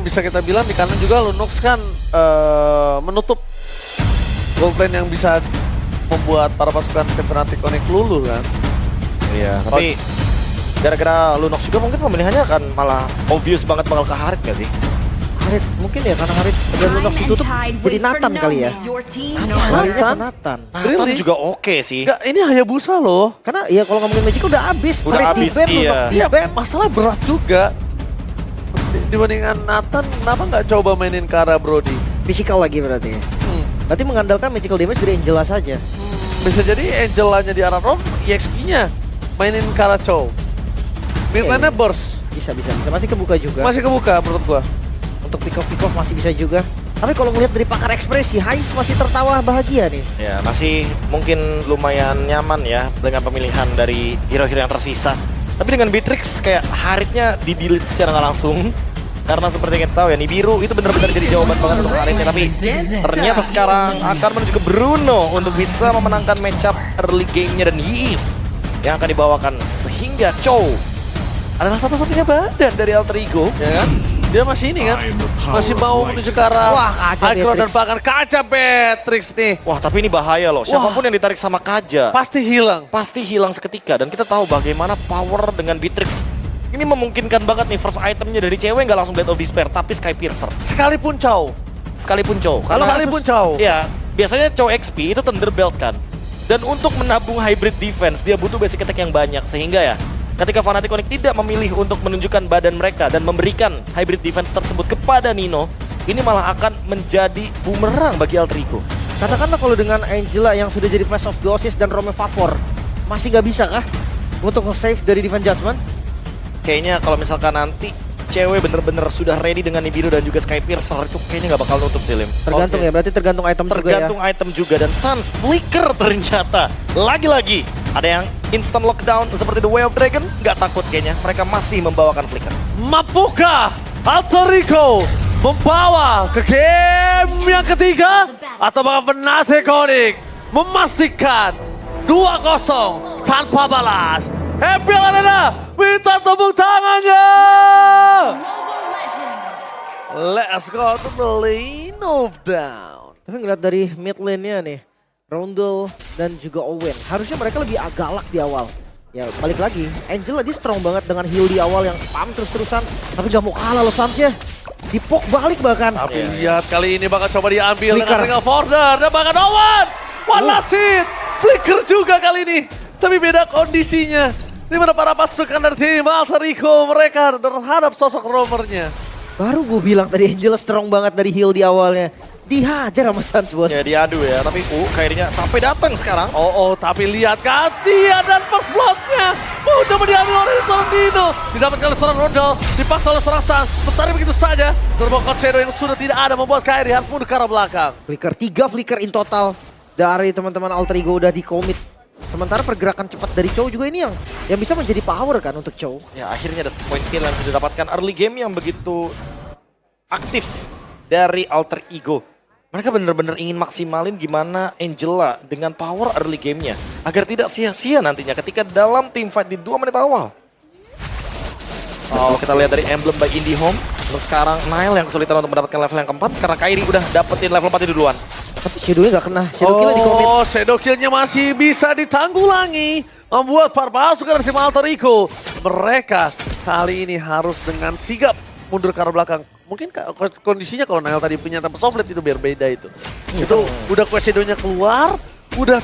bisa kita bilang di kanan juga Lunox kan menutup gold lane yang bisa membuat para pasukan tim Fnatic Onyx luluh kan. Iya, tapi gara-gara Lunox juga mungkin pemilihannya akan malah obvious banget bakal ke Harit gak sih? Harit mungkin ya, karena Harit dan Lunox ditutup jadi Nathan kali ya. Larinya ke Nathan. Nathan Really? juga oke sih. Enggak, ini Hayabusa loh. Karena ya kalau ngomongin Magic udah abis. Udah Harit abis, di-ban, iya. Lunox Iya, di-ban. masalah berat juga. Dibandingkan Nathan, kenapa nggak coba mainin Kara Brody? Physical lagi berarti. Berarti mengandalkan magical damage dari Angela saja. Bisa jadi Angelanya di arah Rom, EXP-nya mainin Kara Chow. Mid lane-nya burst, Bisa. Masih kebuka juga. masih kebuka menurut gua. Untuk pick off masih bisa juga. Tapi kalau ngeliat dari pakar ekspresi, Hais masih tertawa bahagia nih. Ya, masih mungkin lumayan nyaman ya dengan pemilihan dari hero-hero yang tersisa. Tapi dengan Beatrix kayak Haritnya di-delete secara nggak langsung. Karena seperti yang kita tahu ya, Nibiru itu benar-benar jadi jawaban banget untuk Haritnya. Tapi ternyata sekarang akan menuju ke Bruno untuk bisa memenangkan matchup early game-nya dan Yves yang akan dibawakan. Sehingga Chow adalah satu-satunya badan dari Alter Ego. Ya kan? Dia masih ini kan, masih mau menuju ke arah Wah, kaca Icon dan Beatrix. bahkan kaca Beatrix nih. Wah, tapi ini bahaya loh. Siapapun yang ditarik sama Kaja Pasti hilang. pasti hilang seketika. Dan kita tahu bagaimana power dengan Beatrix. Ini memungkinkan banget nih first itemnya dari cewek nggak langsung Blade of Despair, tapi Sky Piercer. Sekalipun Chow. Sekalipun Chow. Sekalipun Chow. Ya, biasanya Chow XP itu Thunderbelt kan. Dan untuk menabung hybrid defense, dia butuh basic attack yang banyak. Sehingga ya, ketika Fnatic Onyx tidak memilih untuk menunjukkan badan mereka dan memberikan hybrid defense tersebut kepada Nino, ini malah akan menjadi bumerang bagi Alter Ego. Katakanlah kalau dengan Angela yang sudah jadi Flash of Theosis dan Rome Favor, masih nggak bisa kah untuk nge-save dari Divine Judgment? Kayaknya kalau misalkan nanti cewek bener-bener sudah ready dengan Nibiru dan juga Sky Piercer, itu kayaknya nggak bakal nutup sih, Lim. Tergantung Oke. ya, berarti tergantung item Tergantung juga ya. item juga. Dan Sans Flicker ternyata lagi-lagi ada yang instant lockdown seperti The Way of Dragon. Nggak takut kayaknya, mereka masih membawakan Flicker. Mampukah Alter Ego membawa ke game yang ketiga? Atau bahkan Fnatic Onyx memastikan 2-0 tanpa balas? Happy Arena, minta tepuk tangannya! Let's go to the lane of down. Tapi ngeliat dari mid lane-nya nih, Roundel dan juga Owen, harusnya mereka lebih galak di awal. Ya balik lagi, Angela dia strong banget dengan heal di awal yang spam terus-terusan. Tapi gak mau kalah loh Sans ya. Dipok balik bahkan. Tapi lihat kali ini bakal coba diambil Flicker. dengan single border dan bahkan Owen. One last hit. Flicker juga kali ini. Tapi beda kondisinya. Di mana para pasukan dari tim Alter Ego mereka terhadap sosok roamernya. Baru gue bilang tadi Angela strong banget dari heal di awalnya. Dihajar sama Sans bos. Ya diadu ya, tapi kayaknya sampai datang sekarang. Tapi lihat Katia dan first blood-nya. Mudah diambil oleh seorang Dino. Didapatkan oleh seorang Rondel. Dipaksa oleh seorang Sans. Bertarik begitu saja. Turbo Code Shadow yang sudah tidak ada membuat Kairi harus mundur ke arah belakang. Flicker, 3 flicker in total dari teman-teman Alter Ego udah di commit. Sementara pergerakan cepat dari Chow juga ini yang bisa menjadi power kan untuk Chow. Ya akhirnya ada point kill yang sudah didapatkan early game yang begitu aktif dari Alter Ego. Mereka benar-benar ingin maksimalin gimana Angela dengan power early game-nya. Agar tidak sia-sia nantinya ketika dalam team fight di 2 menit awal. Kalau kita lihat dari emblem by IndyHome, untuk sekarang Nile yang kesulitan untuk mendapatkan level yang keempat karena Kairi udah dapetin level 4 itu duluan. Tapi Shadow-nya gak kena, Shadow kill-nya di commit. Shadow kill-nya masih bisa ditanggulangi. Membuat para pasukan dari tim Alter Ego. Mereka kali ini harus dengan sigap mundur ke arah belakang. Mungkin kondisinya kalau Nile tadi punya Tempest of Blade itu biar beda itu. Itu udah quest Shadow-nya keluar, udah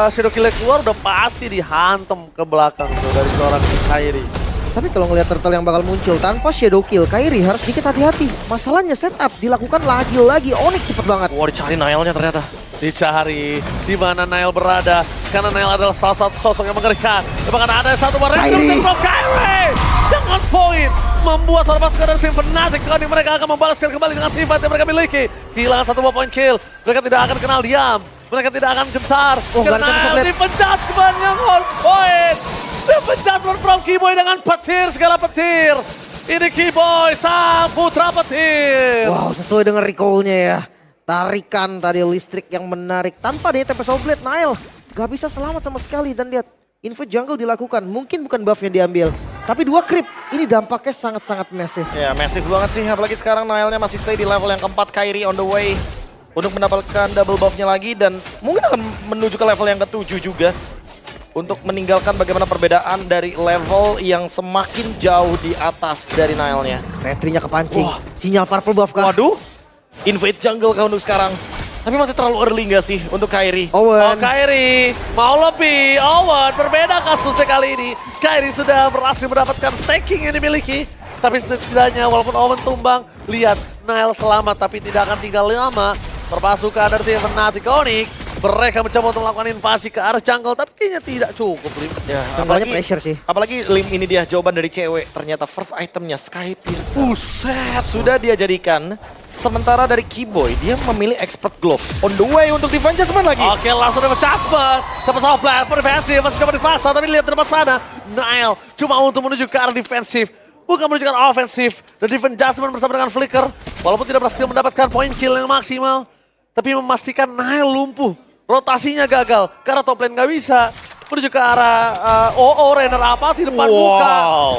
Shadow kill-nya keluar, udah pasti dihantam ke belakang tuh dari seorang Kairi. Tapi kalau ngelihat turtle yang bakal muncul tanpa shadow kill, Kairi harus sedikit hati-hati. Masalahnya setup dilakukan lagi-lagi. Onyx cepet banget. Wah dicari Nile-nya ternyata. Dicari di mana Nile berada, karena Nile adalah salah satu sosok yang mengerikan. Bahkan ada satu Kairi. Kairi dengan poin membuat para pasukan dari tim Fnatic Onyx mereka akan membalaskan kembali dengan sifat yang mereka miliki. Kehilangan 1 poin kill, mereka tidak akan kenal diam, mereka tidak akan gentar. Nggak ada Tempest of Blade. Dipencet sebanyak poin. Dipencet from Keyboy dengan petir, segala petir. Ini Keyboy, sang putra petir. Wow, sesuai dengan recall-nya ya. Tarikan tadi listrik yang menarik. Tanpa dia Tempest of Blade, Nile gak bisa selamat sama sekali. Dan lihat, invade jungle dilakukan. Mungkin bukan buff yang diambil. Tapi 2 creep, ini dampaknya sangat-sangat massive. Ya, massive banget sih. Apalagi sekarang Nile-nya masih stay di level yang keempat. Kairi on the way untuk mendapatkan double buff-nya lagi. Dan mungkin akan menuju ke level yang ke-7 juga. Untuk meninggalkan bagaimana perbedaan dari level yang semakin jauh di atas dari Nile-nya. Retrinya kepancing. Wah. Sinyal purple buff kah? Waduh, invade jungle kah untuk sekarang. Tapi masih terlalu early nggak sih untuk Kairi? Oh Owen. Kairi mau lebih. Owen berbeda kasusnya kali ini. Kairi sudah berhasil mendapatkan staking yang dimiliki. Tapi setidaknya walaupun Owen tumbang, lihat Nile selamat tapi tidak akan tinggal lama. Perpasukan dari tim Fnatic Onyx. Mereka mencoba untuk melakukan invasi ke arah jungle tapi kayaknya tidak cukup. Lim. Ya, Seenggaknya pressure sih. Apalagi Lim ini dia jawaban dari cewek. Ternyata first itemnya Sky Piercer. Buset. Sudah dia jadikan. Sementara dari Keyboy, dia memilih Expert Glove. On the way untuk Divine Judgment lagi. Oke, langsung dapat Jasper. Dapat sama plan, defensif, masih dapat dipaksa, tapi lihat di depan sana. Nile cuma untuk menuju ke arah defensif. Bukan menuju ke arah ofensif. Dan Divine Judgment bersama dengan Flicker. Walaupun tidak berhasil mendapatkan poin kill yang maksimal. Tapi memastikan Nile lumpuh. Rotasinya gagal. Karena top lane nggak bisa. Menuju ke arah OO, Renner apa di depan muka.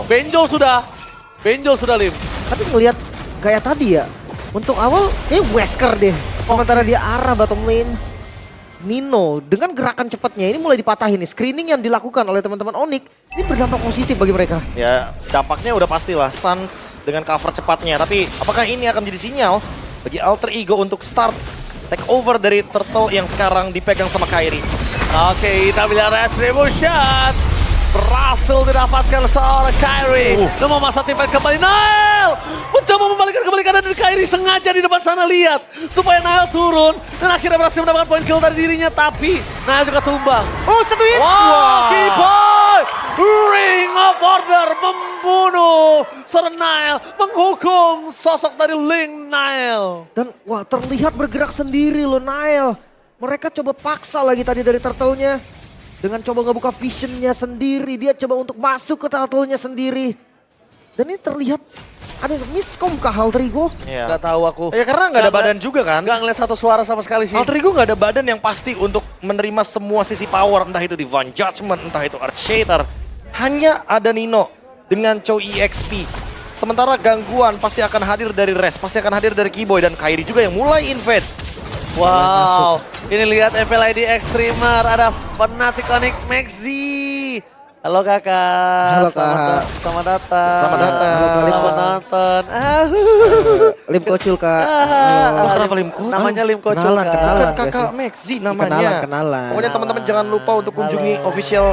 Benjol sudah Lim. Tapi ngelihat kayak tadi ya, untuk awal kayak Wesker deh. Sementara di arah bottom lane, Nino dengan gerakan cepatnya ini mulai dipatahin nih. Screening yang dilakukan oleh teman-teman Onyx ini berdampak positif bagi mereka. Ya, dampaknya udah pastilah. Suns dengan cover cepatnya. Tapi apakah ini akan menjadi sinyal bagi Alter Ego untuk start take over dari Turtle yang sekarang dipegang sama Kairi? Oke, kita bilang retribution. Berhasil didapatkan seorang Kairi. Dan memasang tim kembali. Nile mencoba membalikkan kembali keadaan dari Kairi. Sengaja di depan sana lihat. Supaya Nile turun. Dan akhirnya berhasil mendapatkan poin kill dari dirinya. Tapi Nile juga tumbang. Oh, satu hit. Wow, Keyboy! Ring of Order membunuh seorang Nile. Menghukum sosok dari Link Nile. Dan wah, terlihat bergerak sendiri loh Nile. Mereka coba paksa lagi tadi dari turtle-nya. Dengan coba ngebuka visionnya sendiri. Dia coba untuk masuk ke turtle-nya sendiri. Dan ini terlihat ada miskom kah Alter Ego? Ya. Gak tahu aku. Ya karena nggak ada badan juga kan. Gak ngeliat satu suara sama sekali sih. Alter Ego nggak ada badan yang pasti untuk menerima semua sisi power. Entah itu Divine Judgment, entah itu Earthshaker. Hanya ada Nino dengan Chow EXP. Sementara gangguan pasti akan hadir dari Res, pasti akan hadir dari Keyboy dan Kairi juga yang mulai invade. Wow, ini lihat FLID Extremer, ada Fnatic Onyx Maxi. Halo kakak. Halo, Kak. Selamat datang. Selamat datang. Halo, Kak. Selamat nonton. Lim Kocul Kak. Oh, kenapa Lim Kocul? Namanya Lim Kocul, Kenalan, Kak. kenalan. Kan kakak Maxi namanya. Kenalan. Pokoknya teman-teman jangan lupa untuk kunjungi Halo. official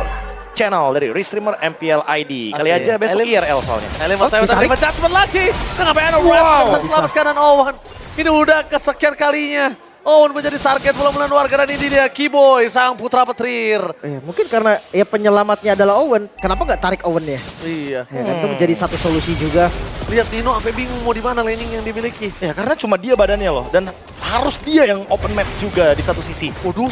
channel dari Restreamer MPL ID. Kali Oke. aja besok Elim. IRL soalnya. Elim mau ditarik. terima judgment lagi. Dengan PN Wow, bisa bisa. selamatkan dan Owen. Ini udah kesekian kalinya. Owen menjadi target bulan-bulan warga dan ini dia Keyboy, sang putra petir. Mungkin karena ya penyelamatnya adalah Owen. Kenapa nggak tarik Owen ya? Iya. Ya kan itu menjadi satu solusi juga. Lihat Nino sampai bingung mau di mana laning yang dimiliki. Ya karena cuma dia badannya loh dan harus dia yang open map juga di satu sisi. Waduh,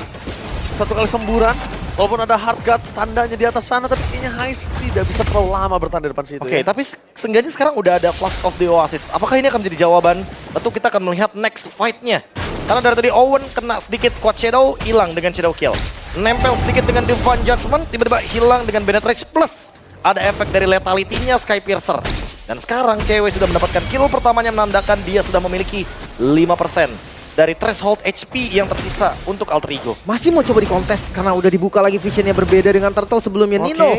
satu kali semburan. Walaupun ada hard guard tandanya di atas sana, tapi kayaknya Heist tidak bisa terlalu lama bertahan di depan situ. Oke, ya. tapi seenggaknya sekarang udah ada Flask of the Oasis. Apakah ini akan menjadi jawaban? Tentu kita akan melihat next fight-nya. Karena dari tadi Owen kena sedikit Quad Shadow, hilang dengan Shadow Kill. Nempel sedikit dengan Divine Judgment, tiba-tiba hilang dengan Bennett Rage. Plus, ada efek dari Lethality-nya Sky Piercer. Dan sekarang cewek sudah mendapatkan kill pertamanya menandakan dia sudah memiliki 5% dari threshold HP yang tersisa untuk Alter Ego. Masih mau coba dikontes karena udah dibuka lagi visionnya berbeda dengan Turtle sebelumnya. Oke. Nino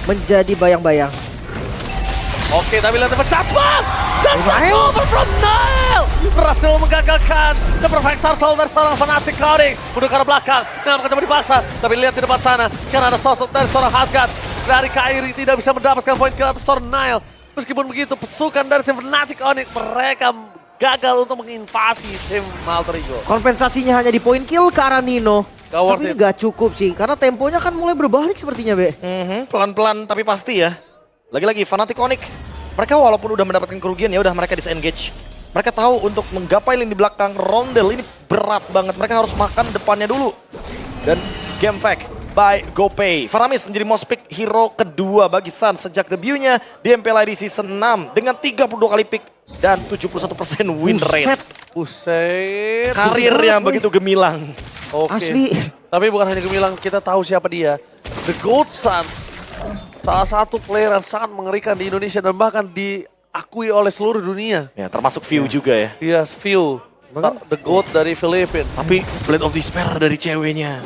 menjadi bayang-bayang. Oke, tapi lihat cepat. Dan Nile. over from Nile. Berhasil menggagalkan The Perfect Turtle dari seorang Fnatic Coding. Mundur ke arah belakang. Nah, akan coba dipaksa. Tapi lihat di depan sana. Karena ada sosok dari seorang Hardguard. Dari Kairi tidak bisa mendapatkan poin kill atas seorang Nile. Meskipun begitu, pesukan dari tim Fnatic Onyx mereka gagal untuk menginvasi tim Alter Ego. Kompensasinya hanya di poin kill ke arah Nino. Gak worth Tapi ini it. nggak cukup sih karena temponya kan mulai berbalik sepertinya, Be. Pelan-pelan tapi pasti ya. Lagi-lagi Fnatic Onyx. Mereka walaupun udah mendapatkan kerugian ya udah mereka disengage. Mereka tahu untuk menggapai lini di belakang Rondel ini berat banget. Mereka harus makan depannya dulu. Dan game fact by GoPay. Faramis menjadi most pick hero kedua bagi Sun sejak debutnya di MPL ID Season 6 dengan 32 kali pick dan 71% win rate. Buset. Karir yang begitu gemilang. Oke. Asli. Tapi bukan hanya gemilang, kita tahu siapa dia. The Gold Suns. salah satu player yang sangat mengerikan di Indonesia dan bahkan diakui oleh seluruh dunia. Ya, termasuk View juga ya. Yes, View. The GOAT dari Filipina. Tapi Blade of Despair dari ceweknya.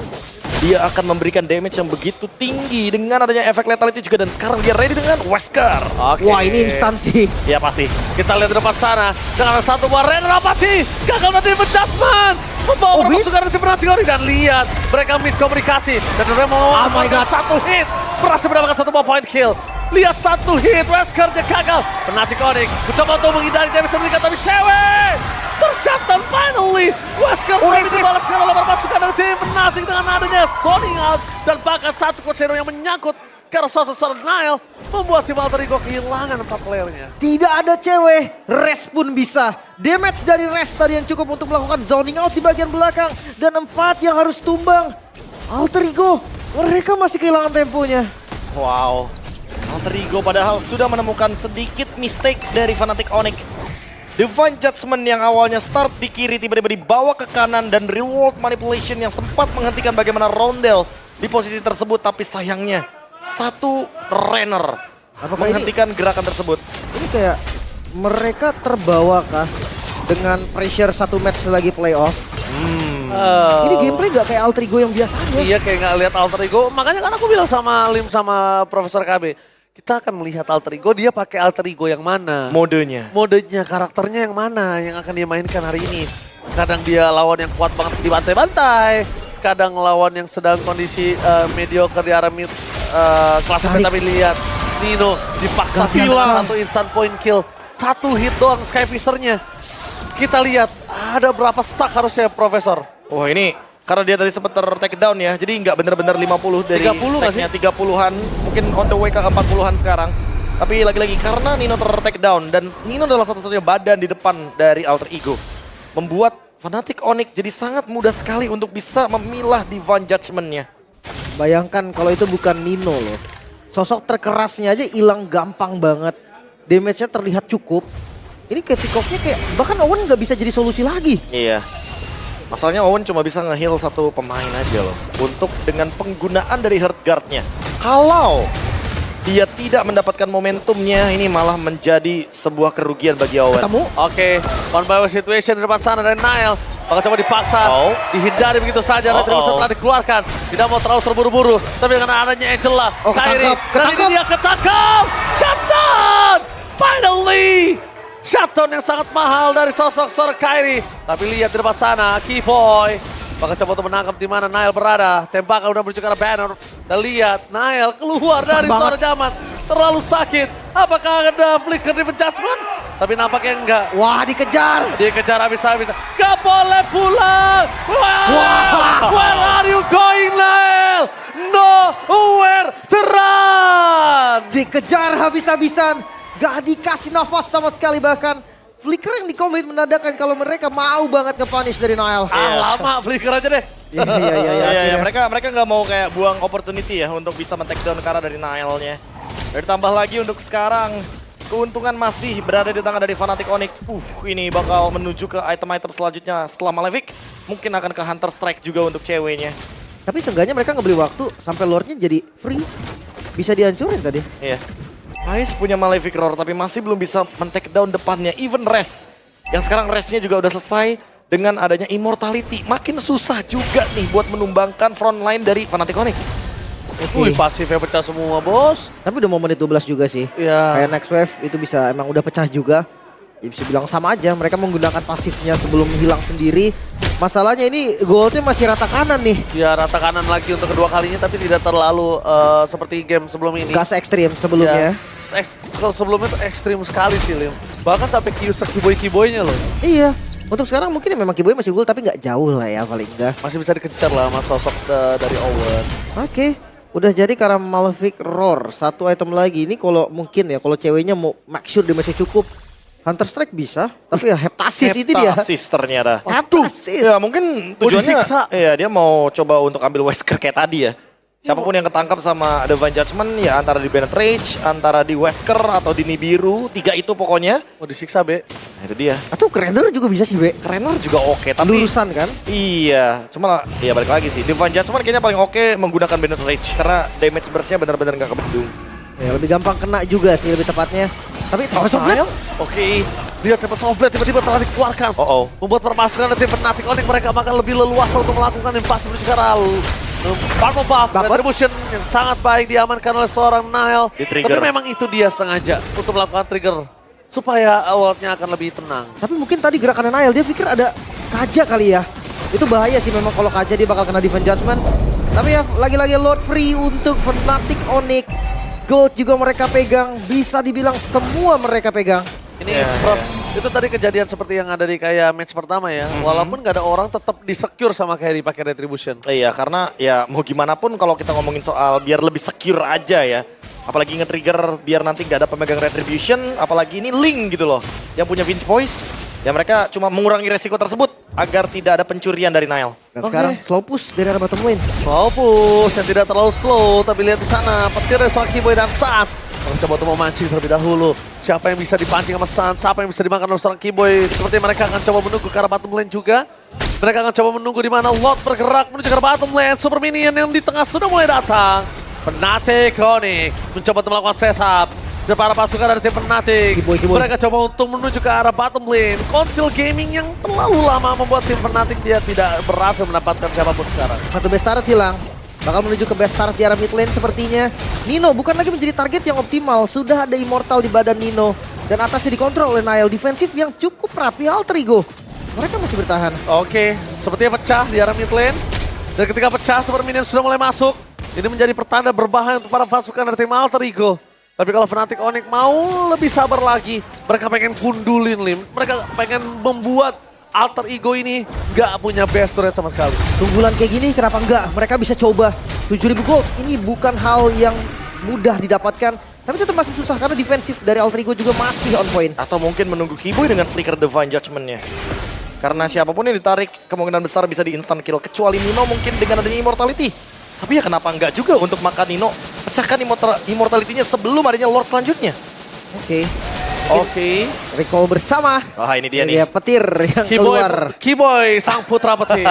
Dia akan memberikan damage yang begitu tinggi dengan adanya efek lethality juga. Dan sekarang dia ready dengan Wesker. Oke. Wah ini instansi. Ya pasti. Kita lihat di depan sana. Dengan satu buah Renner Apati. Gagal nanti adjustment. Membawa Oh, miss? pasukan dari Fnatic. Dan lihat. Mereka miskomunikasi. Dan mereka mau Oh my God. satu hit. Berhasil mendapatkan satu buah point kill. Lihat satu hit. Wesker dia gagal. Fnatic mencoba untuk menghindari damage mereka. Tapi cewek. Tershutdown finally. Wesker bisa dibalas sekarang oleh pasukan dari tim Fnatic dengan adanya zoning out. Dan bahkan satu Cochero yang menyangkut karena sosok Nile membuat tim Alter Ego kehilangan 4 playernya. Tidak ada cewek, Res pun bisa. Damage dari Res tadi yang cukup untuk melakukan zoning out di bagian belakang. Dan 4 yang harus tumbang. Alter Ego, mereka masih kehilangan temponya. Wow. Alter Ego padahal sudah menemukan sedikit mistake dari Fnatic Onyx. Divine Judgment yang awalnya start di kiri tiba-tiba dibawa ke kanan dan reward manipulation yang sempat menghentikan bagaimana Roundel di posisi tersebut. Tapi sayangnya satu Renner menghentikan gerakan tersebut. Ini kayak mereka terbawa kah dengan pressure satu match lagi playoff? Ini gameplay gak kayak Alter Ego yang biasanya. Iya kayak nggak lihat Alter Ego. Makanya kan aku bilang sama Lim sama Profesor KB. Kita akan melihat Alter Ego, dia pakai Alter Ego yang mana. Modenya. Modenya, karakternya yang mana yang akan dia mainkan hari ini. Kadang dia lawan yang kuat banget di bantai-bantai. Kadang lawan yang sedang kondisi mediocre di arah mid kelas. Tapi lihat Nino dipaksa bilang satu instant point kill. Satu hit doang Sky Fisher-nya. Kita lihat ada berapa stack harusnya Profesor. Wah ini karena dia tadi sempat take down ya. Jadi nggak benar-benar 50 dari 30 nggak stacknya 30-an. Mungkin on the way ke 40-an sekarang. Tapi lagi-lagi karena Nino take down. Dan Nino adalah satu-satunya badan di depan dari Alter Ego. Membuat Fnatic Onyx jadi sangat mudah sekali untuk bisa memilah Divine Judgment-nya. Bayangkan kalau itu bukan Nino loh. Sosok terkerasnya aja hilang gampang banget. Damage-nya terlihat cukup. Ini kayak pick-off-nya kayak bahkan Owen nggak bisa jadi solusi lagi. Iya. Masalahnya Owen cuma bisa nge-heal satu pemain aja loh. Untuk dengan penggunaan dari Heart Guard-nya. Kalau dia tidak mendapatkan momentumnya, ini malah menjadi sebuah kerugian bagi Owen. Ketemu. Oke, one by one situation di depan sana dari Nile. Bakal coba dipaksa, dihindari begitu saja. Retribution telah dikeluarkan. Tidak mau terlalu terburu-buru. Tapi dengan adanya Angela, Kairi. Dan ini dia ketangkap. Shutdown! Finally! Shutdown yang sangat mahal dari sosok seorang Kairi. Tapi lihat di depan sana, Keyboy. Bakal coba untuk menangkap di mana Nile berada. Tembakan udah menuju ke arah banner. Dan lihat, Nile keluar dari seorang zaman. Terlalu sakit. Apakah ada flicker defense adjustment? Tapi nampaknya enggak. Wah dikejar. Dikejar habis-habis. Gak boleh pulang. Where are you going, Nile? Nowhere to run. Dikejar habis-habisan. Gak dikasih nafas sama sekali bahkan. Flicker yang dikomit menandakan kalau mereka mau banget ke-punish dari Nile. Lama flicker aja deh. Iya, mereka nggak mau kayak buang opportunity ya untuk bisa men-take down Kara dari Nile-nya. Dan ditambah lagi untuk sekarang keuntungan masih berada di tangan dari Fnatic Onyx. Ini bakal menuju ke item-item selanjutnya setelah Malefic. Mungkin akan ke Hunter Strike juga untuk ceweknya. Tapi seenggaknya mereka ngebeli waktu sampai lore-nya jadi free. Bisa dihancurin tadi. Iya. Ice punya Malefic Roar tapi masih belum bisa men-take down depannya. Even Res. Yang sekarang Resnya juga udah selesai dengan adanya Immortality. Makin susah juga nih buat menumbangkan frontline dari Fnatic Onyx. Wih, pasifnya pecah semua, bos. Tapi udah mau menit 12 juga sih. Iya. Kayak Next Wave itu bisa emang udah pecah juga. Ya bisa bilang sama aja, mereka menggunakan pasifnya sebelum hilang sendiri. Masalahnya ini goldnya masih rata kanan nih. Ya rata kanan lagi untuk kedua kalinya tapi tidak terlalu seperti game sebelum ini. Gak se-ekstrim sebelumnya. Kalau sebelumnya tuh ekstrim sekali sih, Lim. Bahkan sampai Kyusek Kiboy-Kiboynya loh. Iya. Untuk sekarang mungkin memang Kiboy masih gold tapi nggak jauh lah ya paling enggak. Masih bisa dikejar lah sama sosok dari Owen. Oke. Udah jadi karena Malefic Roar. Satu item lagi. Ini kalau mungkin ya kalau ceweknya mau make sure dia masih cukup. Hunter Strike bisa, tapi ya Heptasis itu dia. Heptasis ternyata. Heptasis. Ya mungkin tujuannya dia mau coba untuk ambil Wesker kayak tadi ya. Siapapun yang ketangkap sama Divine Judgment ya antara di Bennett Rage, antara di Wesker atau di Nibiru, 3 itu pokoknya. Mau disiksa, Be. Nah itu dia. Atau Krenner juga bisa sih, Be. Krenner juga oke, tapi lurusan kan? Iya, cuma ya balik lagi sih. Divine Judgment kayaknya paling oke menggunakan Bennett Rage karena damage burst-nya benar-benar nggak kebendung. Ya, lebih gampang kena juga sih lebih tepatnya. Tapi Tempest of Blade, Oke, lihat Tempest of Blade tiba-tiba telah dikeluarkan. Membuat permasukan dari tim Fnatic Onyx mereka akan lebih leluasa untuk melakukan invasi menuju ke arah Purple Buff. Retribution yang sangat baik diamankan oleh seorang Nile. Tapi memang itu dia sengaja untuk melakukan trigger supaya awalnya akan lebih tenang. tapi mungkin tadi gerakannya Nile dia pikir ada Kaja kali ya. Itu bahaya sih memang kalau Kaja dia bakal kena Divine Judgment. Tapi ya lagi-lagi Lord Free untuk Fnatic Onyx. Gold juga mereka pegang, bisa dibilang semua mereka pegang. Ini Prof, itu tadi kejadian seperti yang ada di kayak match pertama ya. Walaupun gak ada orang tetap di-secure sama kayak dipakai Retribution. Iya, karena ya mau gimana pun kalau kita ngomongin soal biar lebih secure aja ya. Apalagi nge-trigger biar nanti gak ada pemegang Retribution, apalagi ini Link gitu loh. Yang punya Vince Voice, ya mereka cuma mengurangi resiko tersebut agar tidak ada pencurian dari Nile. Dan sekarang slow push dari arah bottom lane. Slow push yang tidak terlalu slow, tapi lihat di sana petir dari seorang Kiboy dan Sans. Mencoba untuk memancing terlebih dahulu. Siapa yang bisa dipancing sama Sans, siapa yang bisa dimakan oleh seorang Kiboy. Seperti mereka akan coba menunggu ke arah bottom lane juga. Mereka akan coba menunggu di mana Lot bergerak menuju ke arah bottom lane. Super Minion yang di tengah sudah mulai datang. Fnatic Onyx mencoba untuk melakukan setup. Dan para pasukan dari tim Fnatic, Kiboy. mereka coba untuk menuju ke arah bottom lane. Konsil Gaming yang terlalu lama membuat tim Fnatic dia tidak berhasil mendapatkan siapapun sekarang. Satu best turret hilang. Bakal menuju ke best turret di arah mid lane sepertinya. Nino bukan lagi menjadi target yang optimal. Sudah ada Immortal di badan Nino. Dan atasnya dikontrol oleh Nile. Defensif yang cukup rapi Alter Ego. Mereka masih bertahan. Oke, sepertinya pecah di arah mid lane. Dan ketika pecah, Super Minion sudah mulai masuk. Ini menjadi pertanda berbahaya untuk para pasukan dari tim Alter Ego. Tapi kalau Fnatic Onyx mau lebih sabar lagi, mereka pengen gundulin Lim. Mereka pengen membuat Alter Ego ini nggak punya best turret sama sekali. Tunggulan kayak gini kenapa enggak? Mereka bisa coba. 7.000 gold ini bukan hal yang mudah didapatkan. Tapi tetap masih susah karena defensif dari Alter Ego juga masih on point. Atau mungkin menunggu Kiboy dengan flicker Divine Judgment-nya. Karena siapapun yang ditarik kemungkinan besar bisa di instant kill. Kecuali Nino mungkin dengan adanya Immortality. Tapi ya kenapa enggak juga untuk makan Nino. Pecahkan Immortality-nya sebelum adanya Lord selanjutnya. Oke. Recall bersama. Wah ini dia Dia nih. petir yang keluar. Kiboy sang putra petir.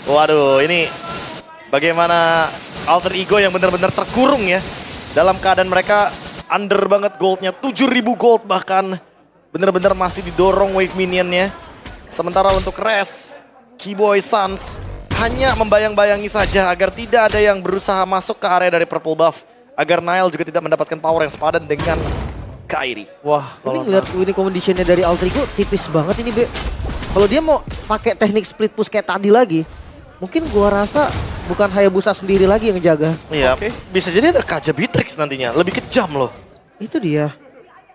Waduh ini bagaimana Alter Ego yang benar-benar terkurung ya. Dalam keadaan mereka under banget goldnya. 7.000 gold bahkan. Benar-benar masih didorong wave minionnya. Sementara untuk Res, Kiboy, Sans hanya membayang-bayangi saja agar tidak ada yang berusaha masuk ke area dari purple buff. Agar Nile juga tidak mendapatkan power yang sepadan dengan Kairi. Wah, Ini ngeliat winning conditionnya dari Alter Ego tipis banget ini, Be. Kalau dia mau pakai teknik split push kayak tadi lagi, mungkin gua rasa bukan Hayabusa sendiri lagi yang jaga. Iya, bisa jadi ada Kaja Beatrix nantinya, lebih kejam loh. Itu dia.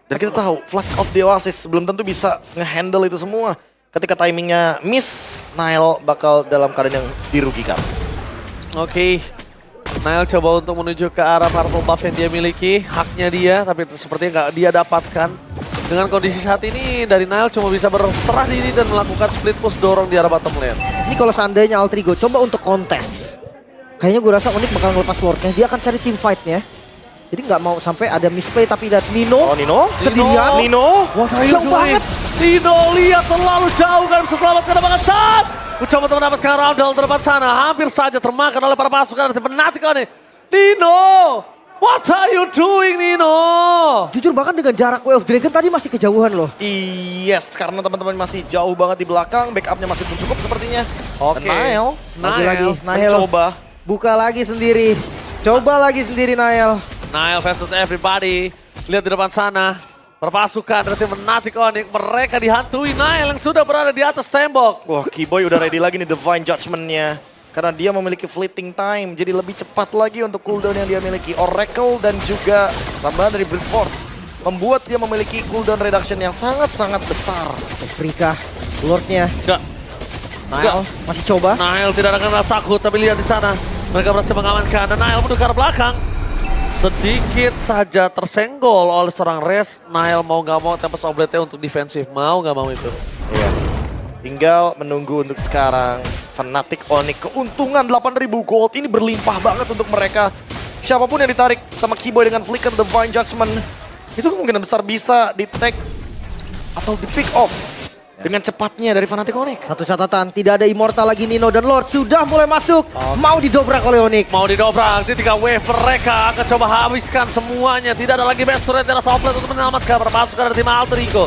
Dan kita tahu Flask of the Oasis belum tentu bisa ngehandle itu semua. Ketika timingnya miss, Nile bakal dalam keadaan yang dirugikan. Oke. Nile coba untuk menuju ke arah purple buff yang dia miliki, haknya dia, tapi sepertinya nggak dia dapatkan. Dengan kondisi saat ini, dari Nile cuma bisa berserah diri dan melakukan split push dorong di arah bottom lane. Ini kalau seandainya Alter Ego coba untuk kontes, kayaknya gue rasa Onyx bakal ngelepas wardnya. Dia akan cari team fight-nya. Jadi nggak mau sampai ada misplay, tapi lihat Nino. Oh Nino? Sendirian. Nino? What are you Jauh doing? banget. Nino lihat terlalu jauh kan bisa selamatkan banget saat. Mencoba untuk mendapatkan roundel terdepan sana. Hampir saja termakan oleh para pasukan dari Fnatic Onyx. Nino! What are you doing Nino? Jujur bahkan dengan jarak Way of Dragon tadi masih kejauhan loh. Yes, karena teman-teman masih jauh banget di belakang, backupnya masih belum cukup sepertinya. Oke. Dan Lagi-lagi Nile mencoba. buka lagi sendiri. Coba lagi sendiri Nile. Nile versus everybody. Lihat di depan sana. Perpasukan dari tim Fnatic Onyx. Mereka dihantui Nile yang sudah berada di atas tembok. Wah, Kiboy udah ready lagi nih Divine Judgment-nya. Karena dia memiliki fleeting time, jadi lebih cepat lagi untuk cooldown yang dia miliki. Oracle dan juga tambahan dari Brute Force membuat dia memiliki cooldown reduction yang sangat-sangat besar. Afrika, Lordnya. Enggak. Nile masih coba. Nile tidak akan takut, tapi lihat di sana. Mereka berhasil mengamankan dan Nile menuju ke arah belakang. Sedikit saja tersenggol oleh seorang Res. Nile mau gak mau Tempest of Blade untuk defensif. Mau gak mau itu. Iya. Tinggal menunggu untuk sekarang. Fnatic Onyx keuntungan 8.000 gold. Ini berlimpah banget untuk mereka. Siapapun yang ditarik sama Kiboy dengan flicker Divine Judgment. Itu kemungkinan besar bisa di-take atau di-pick off dengan cepatnya dari Fnatic Onyx. Satu catatan, tidak ada Immortal lagi. Nino dan Lord sudah mulai masuk. Mau didobrak oleh Onyx. Mau didobrak di 3 wave mereka akan coba habiskan semuanya. Tidak ada lagi best turret dari top lane untuk menyelamatkan permasukan dari tim Alter Ego.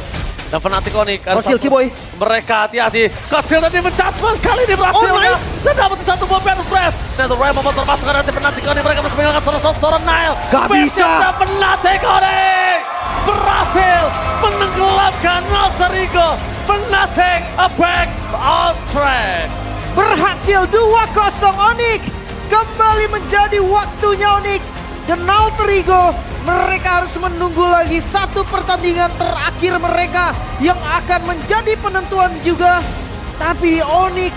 Dan Fnatic Onyx Oh, Silky Boy. mereka hati-hati. Kecil tadi mencatat kali ini berhasil Oh, nice. dan dapat satu buah Petrus Press. Nether Ray memotor pasukan dari Fnatic Onyx. Mereka masih mengalahkan seorang Nile. Gak bisa. Dan Fnatic Onyx berhasil menenggelamkan Alter Ego. Fnatic back on track. Berhasil 2-0 Onyx. Kembali menjadi waktunya Onyx. Dan Alter Ego, mereka harus menunggu lagi satu pertandingan terakhir mereka yang akan menjadi penentuan juga. Tapi Onyx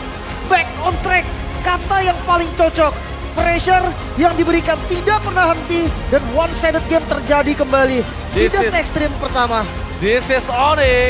back on track, kata yang paling cocok. Pressure yang diberikan tidak pernah henti dan one-sided game terjadi kembali. This Tidak is- se-ekstrim pertama. This is Onyx.